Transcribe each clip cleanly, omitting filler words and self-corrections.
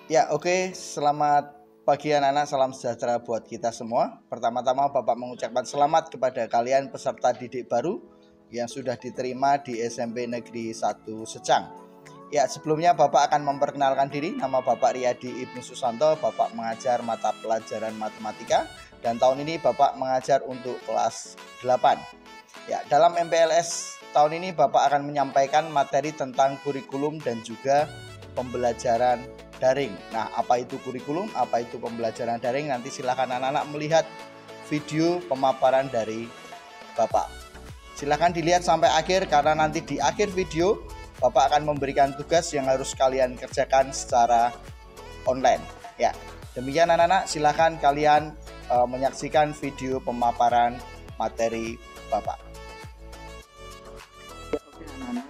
Ya, oke. Selamat pagi anak-anak, salam sejahtera buat kita semua. Pertama-tama Bapak mengucapkan selamat kepada kalian peserta didik baru yang sudah diterima di SMP Negeri 1 Secang. Ya, sebelumnya Bapak akan memperkenalkan diri. Nama Bapak Riyadi Ibnu Susanto, Bapak mengajar mata pelajaran matematika dan tahun ini Bapak mengajar untuk kelas 8. Ya, dalam MPLS tahun ini Bapak akan menyampaikan materi tentang kurikulum dan juga pembelajaran daring. Nah, apa itu kurikulum, apa itu pembelajaran daring? Nanti silakan anak-anak melihat video pemaparan dari Bapak. Silakan dilihat sampai akhir karena nanti di akhir video Bapak akan memberikan tugas yang harus kalian kerjakan secara online. Ya, demikian anak-anak, silakan kalian menyaksikan video pemaparan materi Bapak. Oke anak-anak,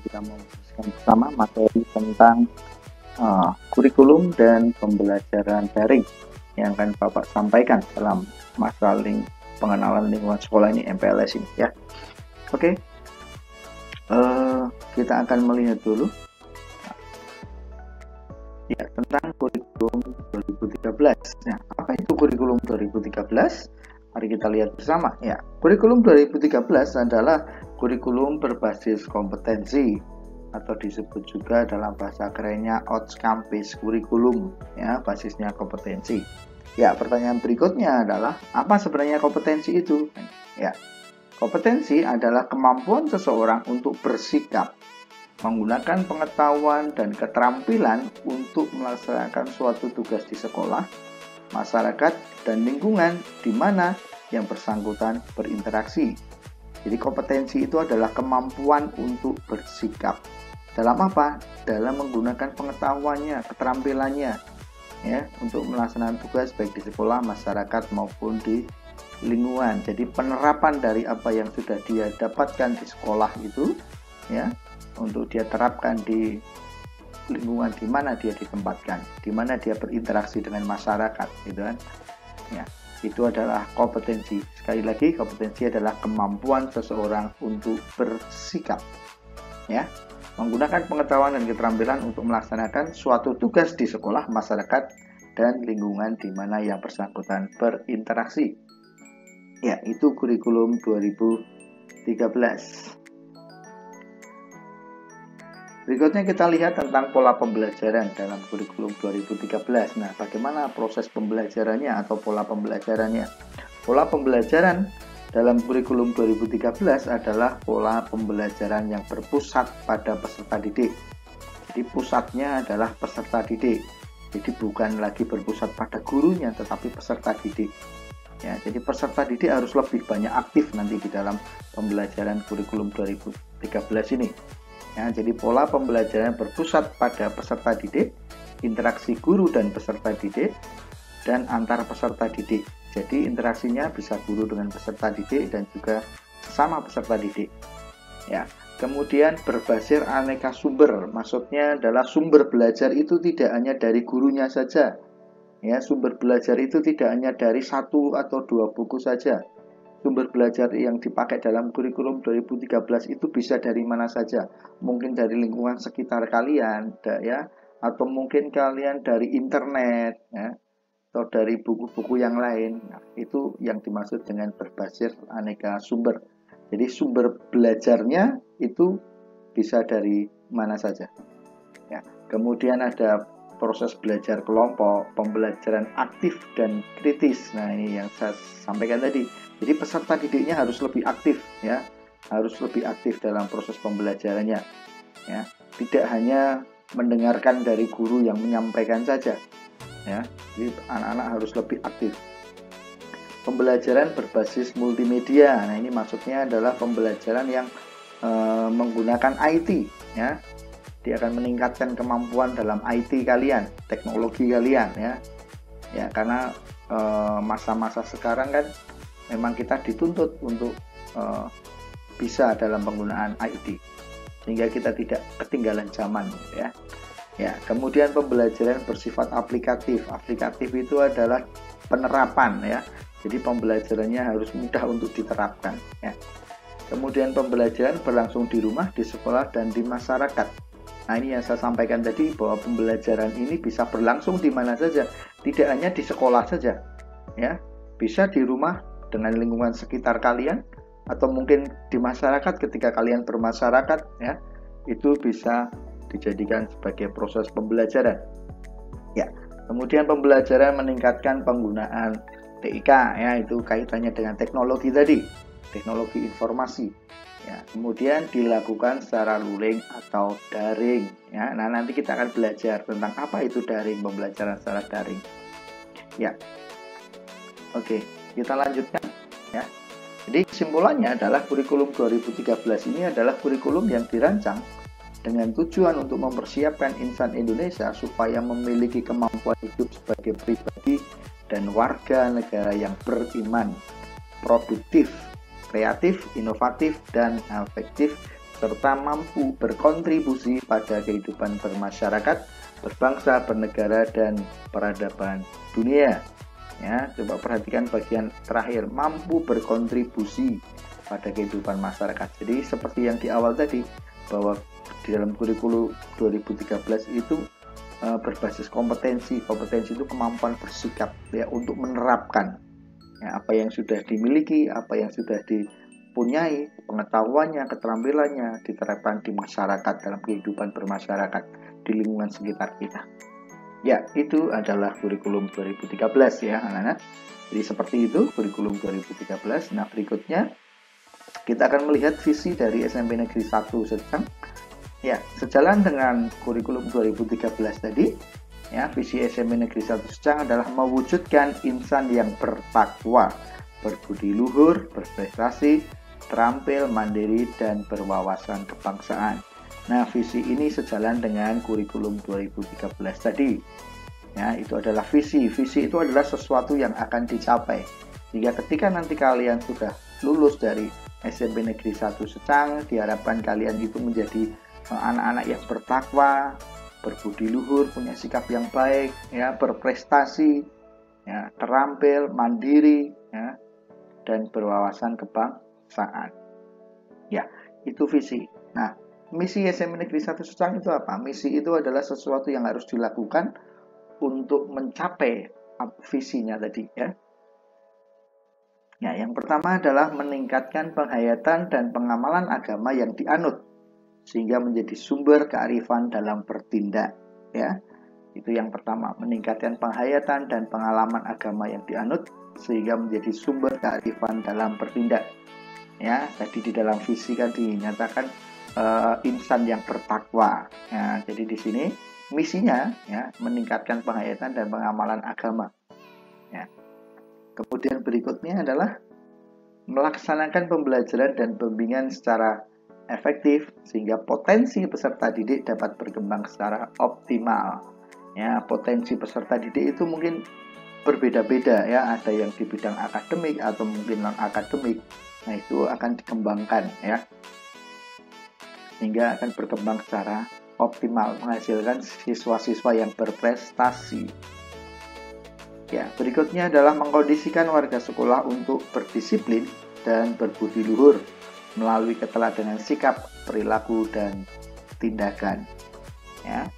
kita mau bersama materi tentang kurikulum dan pembelajaran daring yang akan Bapak sampaikan dalam masa pengenalan lingkungan sekolah ini, MPLS ini ya. Oke, kita akan melihat dulu ya tentang kurikulum 2013. Nah, apa itu kurikulum 2013? Mari kita lihat bersama ya. Kurikulum 2013 adalah kurikulum berbasis kompetensi atau disebut juga dalam bahasa kerennya outcome based kurikulum ya, basisnya kompetensi. Ya, pertanyaan berikutnya adalah apa sebenarnya kompetensi itu? Ya, kompetensi adalah kemampuan seseorang untuk bersikap, menggunakan pengetahuan dan keterampilan untuk melaksanakan suatu tugas di sekolah, masyarakat, dan lingkungan di mana yang bersangkutan berinteraksi. Jadi kompetensi itu adalah kemampuan untuk bersikap. Dalam apa? Dalam menggunakan pengetahuannya, keterampilannya ya, untuk melaksanakan tugas baik di sekolah, masyarakat maupun di lingkungan. Jadi penerapan dari apa yang sudah dia dapatkan di sekolah itu ya, untuk dia terapkan di lingkungan di mana dia ditempatkan, di mana dia berinteraksi dengan masyarakat, gitu kan? Ya, itu adalah kompetensi. Sekali lagi, kompetensi adalah kemampuan seseorang untuk bersikap, ya, menggunakan pengetahuan dan keterampilan untuk melaksanakan suatu tugas di sekolah, masyarakat, dan lingkungan di mana yang bersangkutan berinteraksi. Ya, itu kurikulum 2013. Berikutnya kita lihat tentang pola pembelajaran dalam kurikulum 2013. Nah, bagaimana proses pembelajarannya atau pola pembelajarannya? Pola pembelajaran dalam kurikulum 2013 adalah pola pembelajaran yang berpusat pada peserta didik. Jadi pusatnya adalah peserta didik. Jadi bukan lagi berpusat pada gurunya, tetapi peserta didik. Ya, jadi peserta didik harus lebih banyak aktif nanti di dalam pembelajaran kurikulum 2013 ini. Ya, jadi pola pembelajaran berpusat pada peserta didik, interaksi guru dan peserta didik, dan antar peserta didik. Jadi interaksinya bisa guru dengan peserta didik dan juga sesama peserta didik. Ya, kemudian berbasis aneka sumber, maksudnya adalah sumber belajar itu tidak hanya dari gurunya saja. Ya, sumber belajar itu tidak hanya dari 1 atau 2 buku saja. Sumber belajar yang dipakai dalam kurikulum 2013 itu bisa dari mana saja. Mungkin dari lingkungan sekitar kalian, ya, atau mungkin kalian dari internet, ya, atau dari buku-buku yang lain. Nah, itu yang dimaksud dengan berbasis aneka sumber. Jadi sumber belajarnya itu bisa dari mana saja. Ya, kemudian ada proses belajar kelompok, pembelajaran aktif dan kritis. Nah, ini yang saya sampaikan tadi. Jadi peserta didiknya harus lebih aktif, ya, harus lebih aktif dalam proses pembelajarannya, ya. Tidak hanya mendengarkan dari guru yang menyampaikan saja, ya. Jadi anak-anak harus lebih aktif. Pembelajaran berbasis multimedia. Nah, ini maksudnya adalah pembelajaran yang menggunakan IT, ya. Dia akan meningkatkan kemampuan dalam IT kalian, teknologi kalian, ya. Ya, karena masa-masa sekarang kan memang kita dituntut untuk bisa dalam penggunaan IT, sehingga kita tidak ketinggalan zaman, ya. Ya, kemudian pembelajaran bersifat aplikatif. Aplikatif itu adalah penerapan, ya. Jadi pembelajarannya harus mudah untuk diterapkan, ya. Kemudian pembelajaran berlangsung di rumah, di sekolah, dan di masyarakat. Nah, ini yang saya sampaikan tadi, bahwa pembelajaran ini bisa berlangsung di mana saja, tidak hanya di sekolah saja, ya, bisa di rumah dengan lingkungan sekitar kalian, atau mungkin di masyarakat ketika kalian bermasyarakat, ya, itu bisa dijadikan sebagai proses pembelajaran. Ya, kemudian pembelajaran meningkatkan penggunaan TIK, ya, itu kaitannya dengan teknologi tadi, teknologi informasi. Ya, kemudian dilakukan secara luring atau daring. Ya, nah nanti kita akan belajar tentang apa itu daring, pembelajaran secara daring. Ya, oke, kita lanjutkan. Ya, jadi kesimpulannya adalah kurikulum 2013 ini adalah kurikulum yang dirancang dengan tujuan untuk mempersiapkan insan Indonesia supaya memiliki kemampuan hidup sebagai pribadi dan warga negara yang beriman, produktif, kreatif, inovatif, dan efektif, serta mampu berkontribusi pada kehidupan bermasyarakat, berbangsa, bernegara, dan peradaban dunia. Ya, coba perhatikan bagian terakhir, mampu berkontribusi pada kehidupan masyarakat. Jadi seperti yang di awal tadi, bahwa di dalam kurikulum 2013 itu berbasis kompetensi. Kompetensi itu kemampuan bersikap, ya, untuk menerapkan, ya, apa yang sudah dimiliki, apa yang sudah dipunyai, pengetahuannya, keterampilannya diterapkan di masyarakat, dalam kehidupan bermasyarakat di lingkungan sekitar kita. Ya, itu adalah kurikulum 2013, ya anak-anak. Jadi seperti itu kurikulum 2013. Nah, berikutnya kita akan melihat visi dari SMP Negeri 1 Secang. Ya, sejalan dengan kurikulum 2013 tadi, ya, visi SMP Negeri 1 Secang adalah mewujudkan insan yang bertakwa, berbudi luhur, berprestasi, terampil, mandiri, dan berwawasan kebangsaan. Nah, visi ini sejalan dengan kurikulum 2013 tadi. Ya, itu adalah visi. Visi itu adalah sesuatu yang akan dicapai. Jika ketika nanti kalian sudah lulus dari SMP Negeri 1 Secang, diharapkan kalian itu menjadi anak-anak yang bertakwa, berbudi luhur, punya sikap yang baik, ya, berprestasi, ya, terampil, mandiri, ya, dan berwawasan kebangsaan. Ya, itu visi. Nah, misi SMP Negeri 1 Secang itu apa? Misi itu adalah sesuatu yang harus dilakukan untuk mencapai visinya tadi, ya. Ya, yang pertama adalah meningkatkan penghayatan dan pengamalan agama yang dianut sehingga menjadi sumber kearifan dalam bertindak, ya. Itu yang pertama, meningkatkan penghayatan dan pengalaman agama yang dianut sehingga menjadi sumber kearifan dalam bertindak. Ya, tadi di dalam visi kan dinyatakan insan yang bertakwa. Ya, jadi di sini misinya, ya, meningkatkan penghayatan dan pengamalan agama. Ya. Kemudian berikutnya adalah melaksanakan pembelajaran dan pembimbingan secara efektif sehingga potensi peserta didik dapat berkembang secara optimal. Ya, potensi peserta didik itu mungkin berbeda-beda, ya, ada yang di bidang akademik atau mungkin non akademik. Nah, itu akan dikembangkan, ya, sehingga akan berkembang secara optimal, menghasilkan siswa-siswa yang berprestasi. Ya, berikutnya adalah mengkondisikan warga sekolah untuk berdisiplin dan berbudi luhur melalui keteladanan sikap, perilaku, dan tindakan. Ya.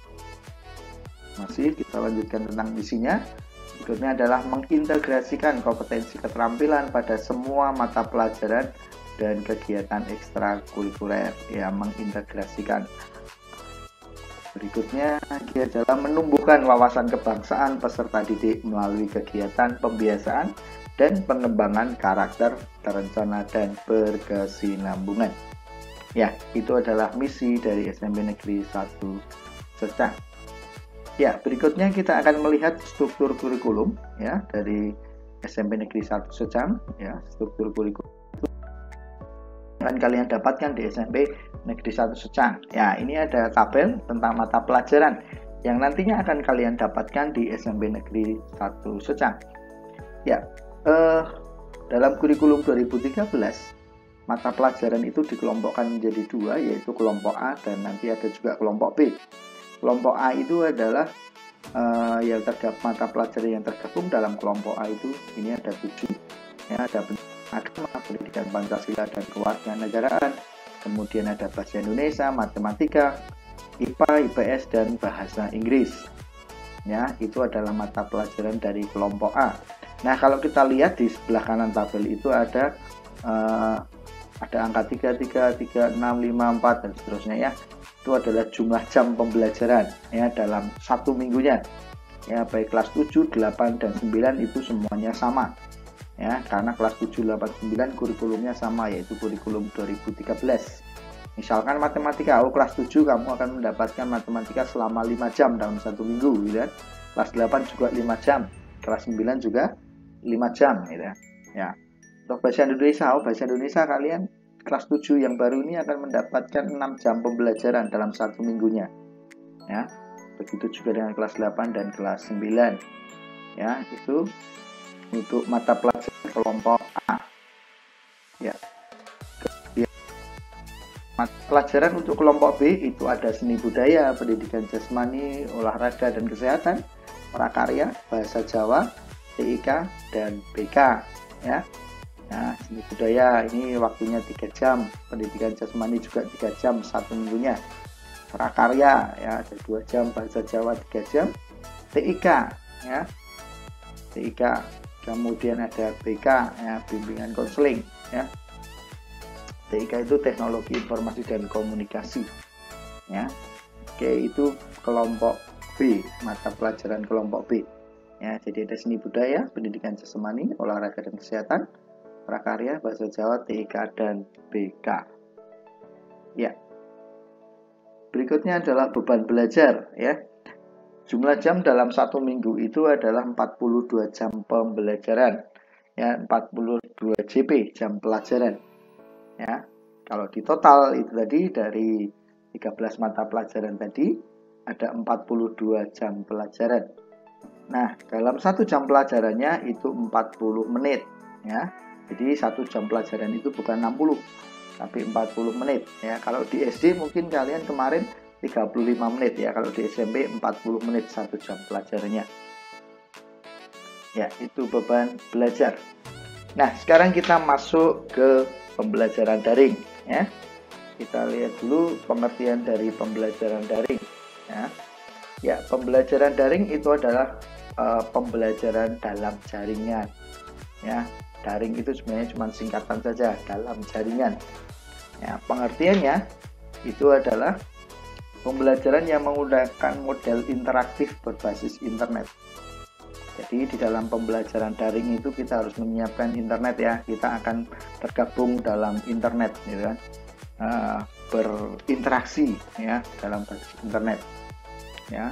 Masih kita lanjutkan tentang misinya. Berikutnya adalah mengintegrasikan kompetensi keterampilan pada semua mata pelajaran dan kegiatan ekstrakurikuler. Ya, mengintegrasikan. Berikutnya adalah menumbuhkan wawasan kebangsaan peserta didik melalui kegiatan pembiasaan dan pengembangan karakter terencana dan berkesinambungan. Ya, itu adalah misi dari SMP Negeri 1 Secang. Ya, berikutnya kita akan melihat struktur kurikulum, ya, dari SMP Negeri 1 Secang, ya, struktur kurikulum akan kalian dapatkan di SMP Negeri 1 Secang. Ya, ini ada tabel tentang mata pelajaran yang nantinya akan kalian dapatkan di SMP Negeri 1 Secang. Ya, dalam kurikulum 2013 mata pelajaran itu dikelompokkan menjadi dua, yaitu kelompok A dan nanti ada juga kelompok B. Kelompok A itu adalah yang tergabung mata pelajaran yang tergabung dalam kelompok A itu ini ada 7, ya, ada agama, pendidikan Pancasila dan kewarganegaraan, kemudian ada bahasa Indonesia, matematika, IPA, IPS, dan Bahasa Inggris. Ya, itu adalah mata pelajaran dari kelompok A. Nah, kalau kita lihat di sebelah kanan tabel itu ada angka 33, 36, 54 dan seterusnya ya. Itu adalah jumlah jam pembelajaran ya dalam satu minggunya. Ya, baik kelas 7, 8, dan 9 itu semuanya sama. Ya, karena kelas 7, 8, 9 kurikulumnya sama, yaitu kurikulum 2013. Misalkan matematika, kelas 7 kamu akan mendapatkan matematika selama 5 jam dalam satu minggu, gitu kan? Kelas 8 juga 5 jam, kelas 9 juga 5 jam, gitu ya. Ya. Untuk bahasa Indonesia kalian kelas 7 yang baru ini akan mendapatkan 6 jam pembelajaran dalam satu minggunya. Ya. Begitu juga dengan kelas 8 dan kelas 9. Ya, itu untuk mata pelajaran kelompok A. Ya. Mata pelajaran untuk kelompok B itu ada seni budaya, pendidikan jasmani, olahraga dan kesehatan, prakarya, bahasa Jawa, TIK, dan BK. Ya. Nah, seni budaya ini waktunya 3 jam, pendidikan jasmani juga 3 jam satu minggunya. Prakarya ya ada 2 jam, bahasa Jawa 3 jam, TIK ya. TIK, kemudian ada BK ya, bimbingan konseling ya. TIK itu teknologi informasi dan komunikasi ya. Oke, itu kelompok B, mata pelajaran kelompok B ya. Jadi ada seni budaya, pendidikan jasmani, olahraga dan kesehatan, prakarya, bahasa Jawa, TIK, dan BK ya. Berikutnya adalah beban belajar ya. Jumlah jam dalam satu minggu itu adalah 42 jam pembelajaran ya, 42 JP jam pelajaran ya. Kalau di total itu tadi dari 13 mata pelajaran tadi ada 42 jam pelajaran. Nah, dalam satu jam pelajarannya itu 40 menit ya. Jadi satu jam pelajaran itu bukan 60 tapi 40 menit ya. Kalau di SD mungkin kalian kemarin 35 menit ya. Kalau di SMP 40 menit satu jam pelajarannya. Ya, itu beban belajar. Nah, sekarang kita masuk ke pembelajaran daring ya. Kita lihat dulu pengertian dari pembelajaran daring ya. Ya, pembelajaran daring itu adalah pembelajaran dalam jaringan ya. Daring itu sebenarnya cuma singkatan saja, dalam jaringan ya. Pengertiannya itu adalah pembelajaran yang menggunakan model interaktif berbasis internet. Jadi di dalam pembelajaran daring itu kita harus menyiapkan internet ya. Kita akan tergabung dalam internet gitu kan. Berinteraksi ya dalam basis internet ya.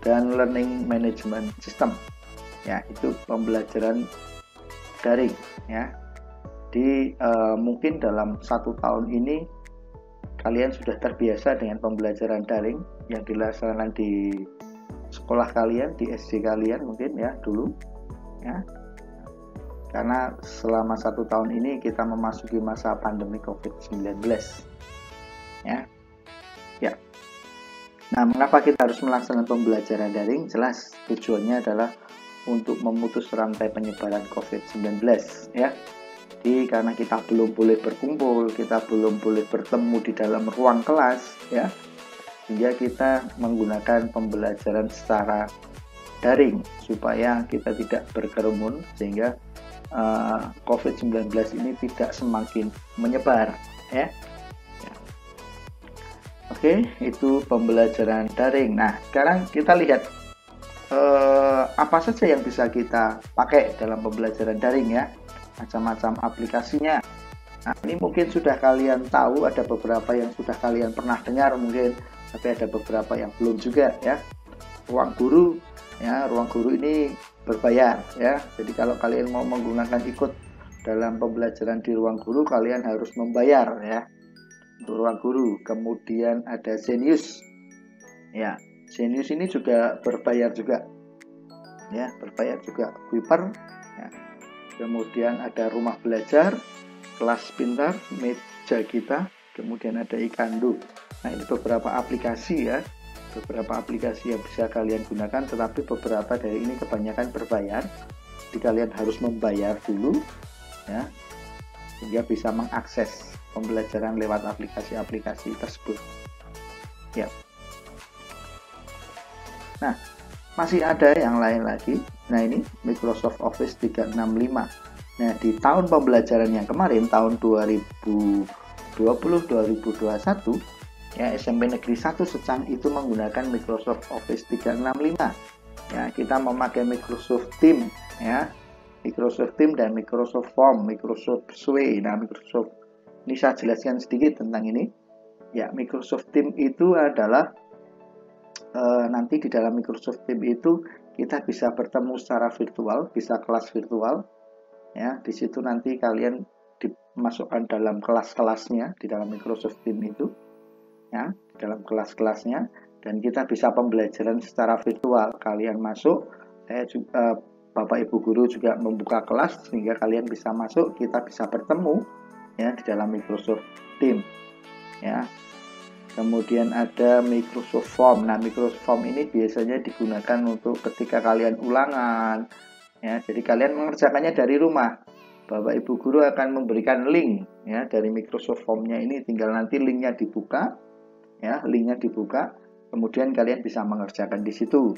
Dan learning management system ya, itu pembelajaran daring ya. Di mungkin dalam 1 tahun ini kalian sudah terbiasa dengan pembelajaran daring yang dilaksanakan di sekolah kalian, di SD kalian mungkin ya dulu ya. Karena selama 1 tahun ini kita memasuki masa pandemi COVID-19 ya. Ya. Nah, mengapa kita harus melaksanakan pembelajaran daring? Jelas tujuannya adalah untuk memutus rantai penyebaran COVID-19 ya. Jadi karena kita belum boleh berkumpul, kita belum boleh bertemu di dalam ruang kelas ya, sehingga kita menggunakan pembelajaran secara daring supaya kita tidak berkerumun, sehingga COVID-19 ini tidak semakin menyebar ya. Oke, itu pembelajaran daring. Nah, sekarang kita lihat apa saja yang bisa kita pakai dalam pembelajaran daring ya. Macam-macam aplikasinya. Nah, ini mungkin sudah kalian tahu, ada beberapa yang sudah kalian pernah dengar mungkin, tapi ada beberapa yang belum juga ya. Ruang Guru ya, Ruang Guru ini berbayar ya. Jadi kalau kalian mau menggunakan ikut dalam pembelajaran di Ruang Guru, kalian harus membayar ya untuk Ruang Guru. Kemudian ada Zenius ya. Zenius ini juga berbayar juga ya, berbayar juga. Kuiper ya. Kemudian ada Rumah Belajar, Kelas Pintar, Meja Kita, kemudian ada Ikandu. Nah, ini beberapa aplikasi ya, beberapa aplikasi yang bisa kalian gunakan, tetapi beberapa dari ini kebanyakan berbayar. Jadi kalian harus membayar dulu ya, sehingga bisa mengakses pembelajaran lewat aplikasi-aplikasi tersebut Ya. Nah, masih ada yang lain lagi. Nah, ini Microsoft Office 365. Nah, di tahun pembelajaran yang kemarin, tahun 2020-2021, ya, SMP Negeri 1 Secang itu menggunakan Microsoft Office 365. Ya, kita memakai Microsoft Teams, ya, Microsoft Teams dan Microsoft Form, Microsoft Suite. Nah, Microsoft ini saya jelaskan sedikit tentang ini. Ya, Microsoft Teams itu adalah nanti di dalam Microsoft Teams itu kita bisa bertemu secara virtual, bisa kelas virtual. Ya, di situ nanti kalian dimasukkan dalam kelas-kelasnya di dalam Microsoft Teams itu, ya, di dalam kelas-kelasnya, dan kita bisa pembelajaran secara virtual. Kalian masuk, saya juga, Bapak Ibu guru juga membuka kelas sehingga kalian bisa masuk, kita bisa bertemu, ya, di dalam Microsoft Teams, ya. Kemudian ada Microsoft Form. Nah, Microsoft Form ini biasanya digunakan untuk ketika kalian ulangan, ya. Jadi kalian mengerjakannya dari rumah. Bapak Ibu guru akan memberikan link, ya, dari Microsoft Form-nya ini. Tinggal nanti linknya dibuka, ya, linknya dibuka. Kemudian kalian bisa mengerjakan di situ.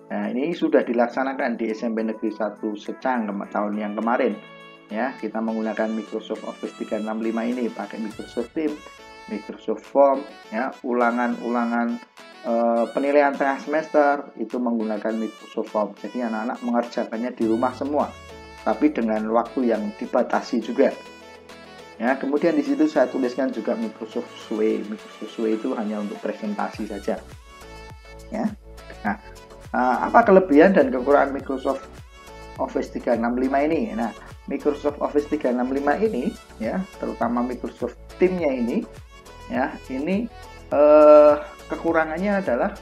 Nah, ini sudah dilaksanakan di SMP Negeri 1 Secang tahun yang kemarin. Ya, kita menggunakan Microsoft Office 365 ini pakai Microsoft Teams, Microsoft Form, ya, ulangan-ulangan penilaian tengah semester itu menggunakan Microsoft Form. Jadi anak-anak mengerjakannya di rumah semua, tapi dengan waktu yang dibatasi juga. Ya, kemudian di situ saya tuliskan juga Microsoft Suite. Microsoft Suite itu hanya untuk presentasi saja. Ya. Nah, apa kelebihan dan kekurangan Microsoft Office 365 ini? Nah, Microsoft Office 365 ini, ya, terutama Microsoft Teams-nya ini, ya, ini kekurangannya adalah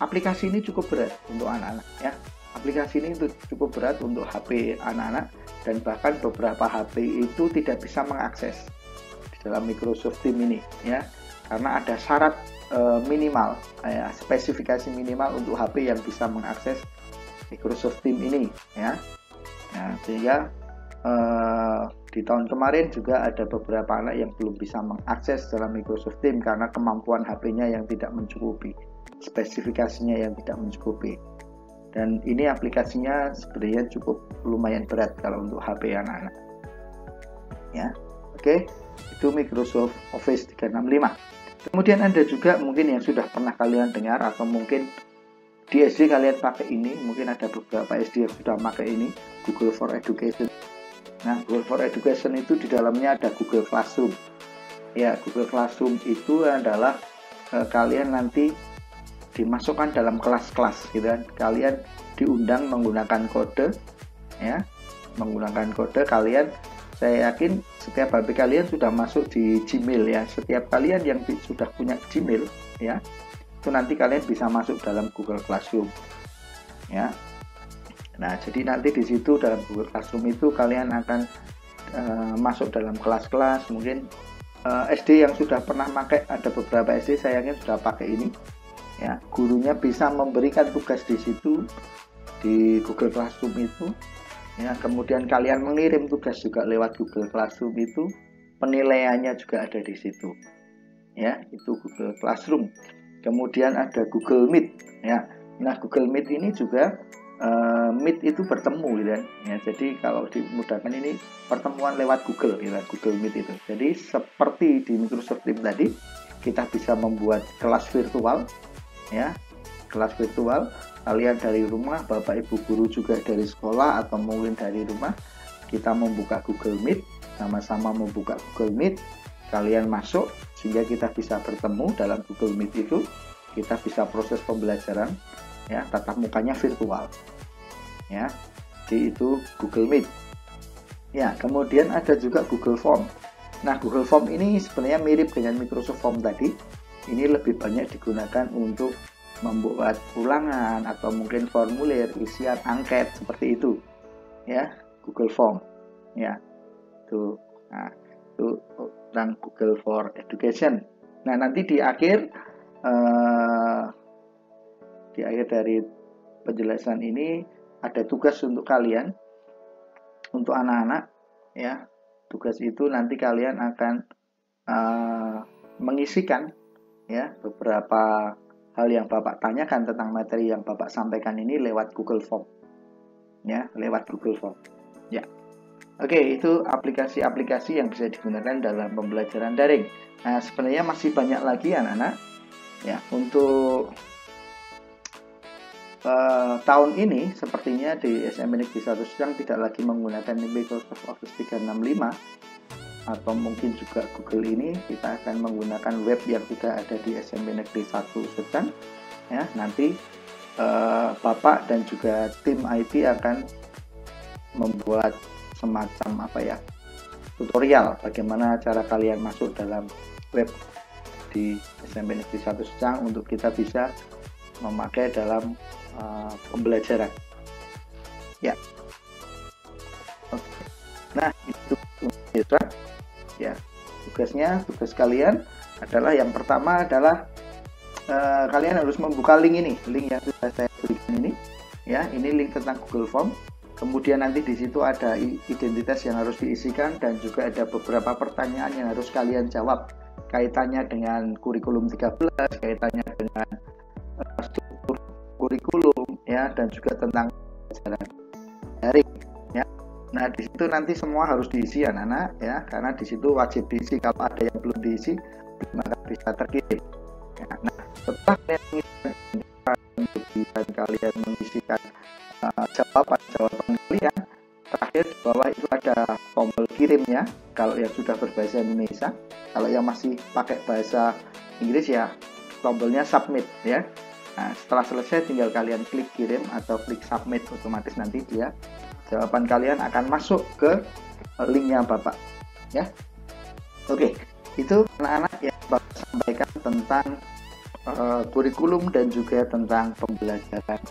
aplikasi ini cukup berat untuk anak-anak, ya. Aplikasi ini cukup berat untuk HP anak-anak, dan bahkan beberapa HP itu tidak bisa mengakses di dalam Microsoft Teams ini, ya, karena ada syarat minimal, ya, spesifikasi minimal untuk HP yang bisa mengakses Microsoft Teams ini, ya. Nah, sehingga di tahun kemarin juga ada beberapa anak yang belum bisa mengakses dalam Microsoft Teams karena kemampuan HP-nya yang tidak mencukupi, spesifikasinya yang tidak mencukupi. Dan ini aplikasinya sebenarnya cukup lumayan berat kalau untuk HP anak-anak. Ya, oke, itu Microsoft Office 365. Kemudian ada juga mungkin yang sudah pernah kalian dengar atau mungkin di SD kalian pakai ini, mungkin ada beberapa SD yang sudah pakai ini, Google for Education. Nah, Google for Education itu di dalamnya ada Google Classroom. Ya, Google Classroom itu adalah kalian nanti dimasukkan dalam kelas-kelas, gitu kan. Kalian diundang menggunakan kode, ya, menggunakan kode. Kalian, saya yakin setiap HP kalian sudah masuk di Gmail, ya. Setiap kalian yang sudah punya Gmail, ya, itu nanti kalian bisa masuk dalam Google Classroom, ya. Nah, jadi nanti di situ dalam Google Classroom itu kalian akan masuk dalam kelas-kelas. Mungkin SD yang sudah pernah pakai, ada beberapa SD saya yakin sudah pakai ini, ya. Gurunya bisa memberikan tugas di situ di Google Classroom itu, ya. Kemudian kalian mengirim tugas juga lewat Google Classroom itu, penilaiannya juga ada di situ, ya. Itu Google Classroom. Kemudian ada Google Meet, ya. Nah, Google Meet ini juga Meet itu bertemu, gitu kan, ya. Jadi kalau dimudahkan ini pertemuan lewat Google, gitu kan, Google Meet itu. Jadi seperti di Microsoft Teams tadi, kita bisa membuat kelas virtual, ya, kelas virtual. Kalian dari rumah, Bapak Ibu guru juga dari sekolah atau mungkin dari rumah, kita membuka Google Meet, sama-sama membuka Google Meet. Kalian masuk sehingga kita bisa bertemu dalam Google Meet itu. Kita bisa proses pembelajaran, ya, tatap mukanya virtual, ya. Jadi itu Google Meet. Ya, kemudian ada juga Google Form. Nah, Google Form ini sebenarnya mirip dengan Microsoft Form tadi. Ini lebih banyak digunakan untuk membuat ulangan atau mungkin formulir, isian angket seperti itu, ya. Google Form, ya. Tuh. Nah, itu tentang Google for Education. Nah, nanti di akhir dari penjelasan ini ada tugas untuk kalian, untuk anak-anak, ya. Tugas itu nanti kalian akan mengisikan ya beberapa hal yang Bapak tanyakan tentang materi yang Bapak sampaikan ini lewat Google Form. Ya, lewat Google Form. Ya. Oke, itu aplikasi-aplikasi yang bisa digunakan dalam pembelajaran daring. Nah, sebenarnya masih banyak lagi anak-anak. Ya, untuk tahun ini sepertinya di SMP Negeri 1 Sejang tidak lagi menggunakan Microsoft Office 365 atau mungkin juga Google ini, kita akan menggunakan web yang sudah ada di SMP Negeri 1 Sejang. Ya, nanti Bapak dan juga tim IT akan membuat semacam tutorial bagaimana cara kalian masuk dalam web di SMP Negeri 1 Sejang untuk kita bisa memakai dalam pembelajaran. Ya. Oke. Nah, itu ya. Tugas kalian adalah yang pertama adalah kalian harus membuka link yang sudah saya berikan ini. Ya, ini link tentang Google Form. Kemudian nanti di situ ada identitas yang harus diisikan dan juga ada beberapa pertanyaan yang harus kalian jawab kaitannya dengan kurikulum 13, kaitannya dengan struktur kurikulum ya, dan juga tentang pelajaran daring ya. Nah, di situ nanti semua harus diisi anak-anak ya, karena di situ wajib diisi. Kalau ada yang belum diisi maka bisa terkirim ya. Nah, setelah kalian mengisikan jawaban kalian, terakhir di bawah itu ada tombol kirimnya kalau yang sudah berbahasa Indonesia. Kalau yang masih pakai bahasa Inggris ya tombolnya submit ya. Nah, setelah selesai tinggal kalian klik kirim atau klik submit, otomatis nanti dia jawaban kalian akan masuk ke linknya Bapak ya. Oke, itu anak-anak yang Bapak sampaikan tentang kurikulum dan juga tentang pembelajaran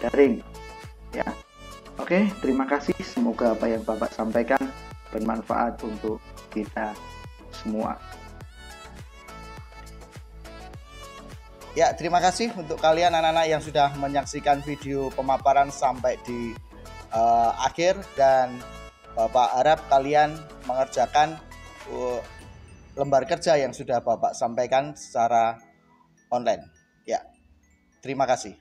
daring ya. Oke, terima kasih. Semoga apa yang Bapak sampaikan bermanfaat untuk kita semua. Ya, terima kasih untuk kalian anak-anak yang sudah menyaksikan video pemaparan sampai di akhir, dan Bapak harap kalian mengerjakan lembar kerja yang sudah Bapak sampaikan secara online. Ya, terima kasih.